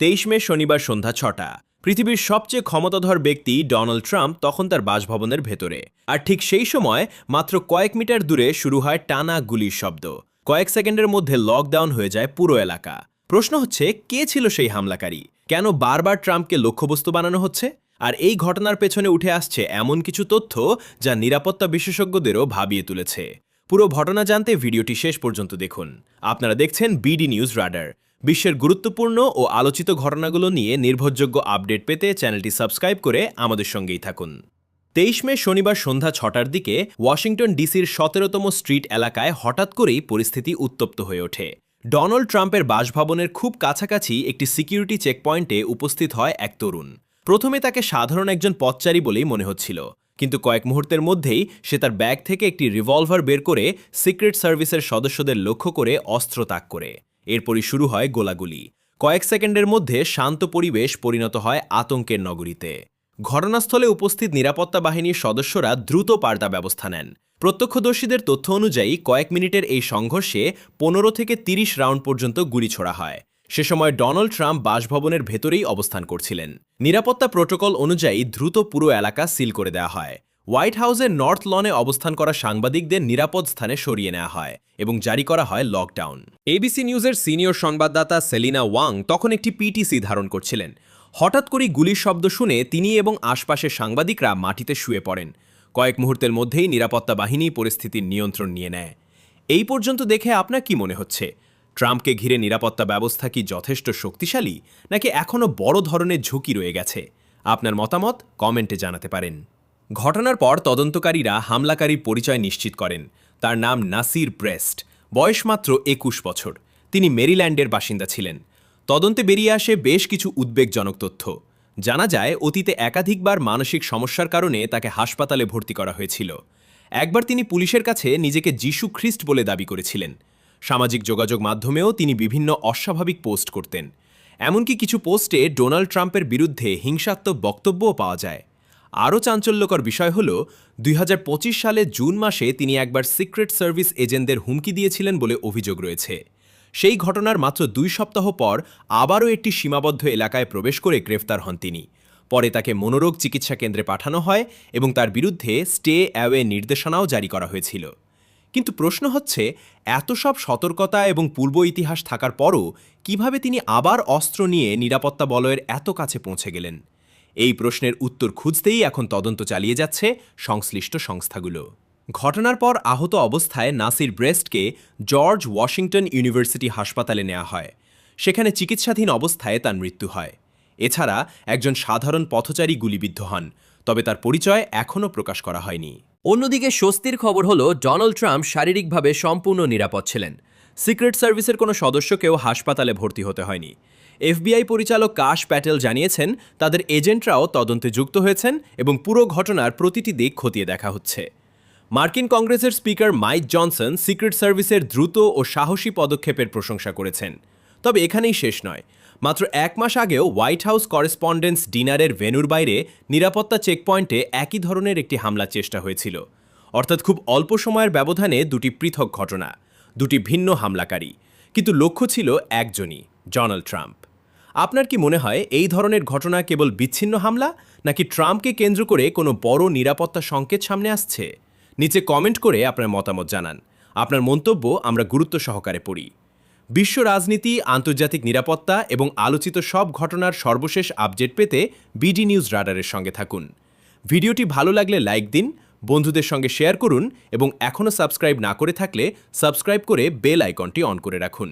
23 মে শনিবার সন্ধ্যা 6টা। পৃথিবীর সবচেয়ে ক্ষমতাধর ব্যক্তি ডোনাল্ড ট্রাম্প তখন তার বাসভবনের ভেতরে। আর ঠিক সেই সময় মাত্র কয়েক মিটার দূরে শুরু হয় টানা গুলির শব্দ। কয়েক সেকেন্ডের মধ্যে লকডাউন হয়ে যায় পুরো এলাকা। প্রশ্ন হচ্ছে, কে ছিল সেই হামলাকারী? কেন বারবার ট্রাম্পকে লক্ষ্যবস্তু বানানো হচ্ছে? আর এই ঘটনার পেছনে উঠে আসছে এমন কিছু তথ্য যা নিরাপত্তা বিশেষজ্ঞদেরও ভাবিয়ে তুলেছে। পুরো ঘটনা জানতে ভিডিওটি শেষ পর্যন্ত দেখুন। আপনারা দেখছেন বিডি নিউজ রাডার। বিশ্বের গুরুত্বপূর্ণ ও আলোচিত ঘটনাগুলো নিয়ে নির্ভরযোগ্য আপডেট পেতে চ্যানেলটি সাবস্ক্রাইব করে আমাদের সঙ্গেই থাকুন। 23 মে শনিবার সন্ধ্যা 6টার দিকে ওয়াশিংটন ডিসির 17তম স্ট্রিট এলাকায় হঠাৎ করেই পরিস্থিতি উত্তপ্ত হয়ে ওঠে। ডোনাল্ড ট্রাম্পের বাসভবনের খুব কাছাকাছি একটি সিকিউরিটি চেকপয়েন্টে উপস্থিত হয় এক তরুণ। প্রথমে তাকে সাধারণ একজন পথচারী বলেই মনে হচ্ছিল, কিন্তু কয়েক মুহূর্তের মধ্যেই সে তার ব্যাগ থেকে একটি রিভলভার বের করে সিক্রেট সার্ভিসের সদস্যদের লক্ষ্য করে অস্ত্র তাক করে। এরপরই শুরু হয় গোলাগুলি। কয়েক সেকেন্ডের মধ্যে শান্ত পরিবেশ পরিণত হয় আতঙ্কের নগরীতে। ঘটনাস্থলে উপস্থিত নিরাপত্তা বাহিনীর সদস্যরা দ্রুত পাল্টা ব্যবস্থা নেন। প্রত্যক্ষদর্শীদের তথ্য অনুযায়ী কয়েক মিনিটের এই সংঘর্ষে 15 থেকে 30 রাউন্ড পর্যন্ত গুলি ছোড়া হয়। সে সময় ডোনাল্ড ট্রাম্প বাসভবনের ভেতরেই অবস্থান করছিলেন। নিরাপত্তা প্রোটোকল অনুযায়ী দ্রুত পুরো এলাকা সিল করে দেওয়া হয়। হোয়াইট হাউসের নর্থ লনে অবস্থান করা সাংবাদিকদের নিরাপদ স্থানে সরিয়ে নেওয়া হয় এবং জারি করা হয় লকডাউন। এবিসি নিউজের সিনিয়র সংবাদদাতা সেলিনা ওয়াং তখন একটি পিটিসি ধারণ করছিলেন। হঠাৎ করেই গুলির শব্দ শুনে তিনি এবং আশপাশের সাংবাদিকরা মাটিতে শুয়ে পড়েন। কয়েক মুহূর্তের মধ্যেই নিরাপত্তা বাহিনী পরিস্থিতির নিয়ন্ত্রণ নিয়ে নেয়। এই পর্যন্ত দেখে আপনার কি মনে হচ্ছে? ট্রাম্পকে ঘিরে নিরাপত্তা ব্যবস্থা কি যথেষ্ট শক্তিশালী, নাকি এখনও বড় ধরনের ঝুঁকি রয়ে গেছে? আপনার মতামত কমেন্টে জানাতে পারেন। ঘটনার পর তদন্তকারীরা হামলাকারীর পরিচয় নিশ্চিত করেন। তার নাম নাসির ব্রেস্ট, বয়স মাত্র 21 বছর। তিনি মেরিল্যান্ডের বাসিন্দা ছিলেন। তদন্তে বেরিয়ে আসে বেশ কিছু উদ্বেগজনক তথ্য। জানা যায় অতীতে একাধিকবার মানসিক সমস্যার কারণে তাকে হাসপাতালে ভর্তি করা হয়েছিল। একবার তিনি পুলিশের কাছে নিজেকে যিশু খ্রিস্ট বলে দাবি করেছিলেন। সামাজিক যোগাযোগ মাধ্যমেও তিনি বিভিন্ন অস্বাভাবিক পোস্ট করতেন। এমনকি কিছু পোস্টে ডোনাল্ড ট্রাম্পের বিরুদ্ধে হিংসাত্মক বক্তব্যও পাওয়া যায়। আরও চাঞ্চল্যকর বিষয় হল 2025 সালে জুন মাসে তিনি একবার সিক্রেট সার্ভিস এজেন্টদের হুমকি দিয়েছিলেন বলে অভিযোগ রয়েছে। সেই ঘটনার মাত্র 2 সপ্তাহ পর আবারও একটি সীমাবদ্ধ এলাকায় প্রবেশ করে গ্রেফতার হন তিনি। পরে তাকে মনোরোগ চিকিৎসা কেন্দ্রে পাঠানো হয় এবং তার বিরুদ্ধে স্টে অ্যাওয়ে নির্দেশনাও জারি করা হয়েছিল। কিন্তু প্রশ্ন হচ্ছে, এত সব সতর্কতা এবং পূর্ব ইতিহাস থাকার পরও কিভাবে তিনি আবার অস্ত্র নিয়ে নিরাপত্তা বলয়ের এত কাছে পৌঁছে গেলেন? এই প্রশ্নের উত্তর খুঁজতেই এখন তদন্ত চালিয়ে যাচ্ছে সংশ্লিষ্ট সংস্থাগুলো। ঘটনার পর আহত অবস্থায় নাসির ব্রেস্টকে জর্জ ওয়াশিংটন ইউনিভার্সিটি হাসপাতালে নেওয়া হয়। সেখানে চিকিৎসাধীন অবস্থায় তার মৃত্যু হয়। এছাড়া একজন সাধারণ পথচারী গুলিবিদ্ধ হন, তবে তার পরিচয় এখনও প্রকাশ করা হয়নি। অন্যদিকে স্বস্তির খবর হলো ডোনাল্ড ট্রাম্প শারীরিকভাবে সম্পূর্ণ নিরাপদ ছিলেন। সিক্রেট সার্ভিসের কোনো সদস্যকেও হাসপাতালে ভর্তি হতে হয়নি। এফবিআই পরিচালক কাশ প্যাটেল জানিয়েছেন তাদের এজেন্টরাও তদন্তে যুক্ত হয়েছেন এবং পুরো ঘটনার প্রতিটি দিক খতিয়ে দেখা হচ্ছে। মার্কিন কংগ্রেসের স্পিকার মাইক জনসন সিক্রেট সার্ভিসের দ্রুত ও সাহসী পদক্ষেপের প্রশংসা করেছেন। তবে এখানেই শেষ নয়। মাত্র 1 মাস আগেও হোয়াইট হাউস করেসপন্ডেন্স ডিনারের ভেন্যুর বাইরে নিরাপত্তা চেকপয়েন্টে একই ধরনের একটি হামলার চেষ্টা হয়েছিল। অর্থাৎ খুব অল্প সময়ের ব্যবধানে দুটি পৃথক ঘটনা, দুটি ভিন্ন হামলাকারী, কিন্তু লক্ষ্য ছিল একজনই, ডোনাল্ড ট্রাম্প। আপনার কি মনে হয় এই ধরনের ঘটনা কেবল বিচ্ছিন্ন হামলা, নাকি ট্রাম্পকে কেন্দ্র করে কোনো বড় নিরাপত্তা সংকেত সামনে আসছে? নিচে কমেন্ট করে আপনার মতামত জানান। আপনার মন্তব্য আমরা গুরুত্ব সহকারে পড়ি। বিশ্ব রাজনীতি, আন্তর্জাতিক নিরাপত্তা এবং আলোচিত সব ঘটনার সর্বশেষ আপডেট পেতে বিডি নিউজ রাডারের সঙ্গে থাকুন। ভিডিওটি ভালো লাগলে লাইক দিন, বন্ধুদের সঙ্গে শেয়ার করুন এবং এখনও সাবস্ক্রাইব না করে থাকলে সাবস্ক্রাইব করে বেল আইকনটি অন করে রাখুন।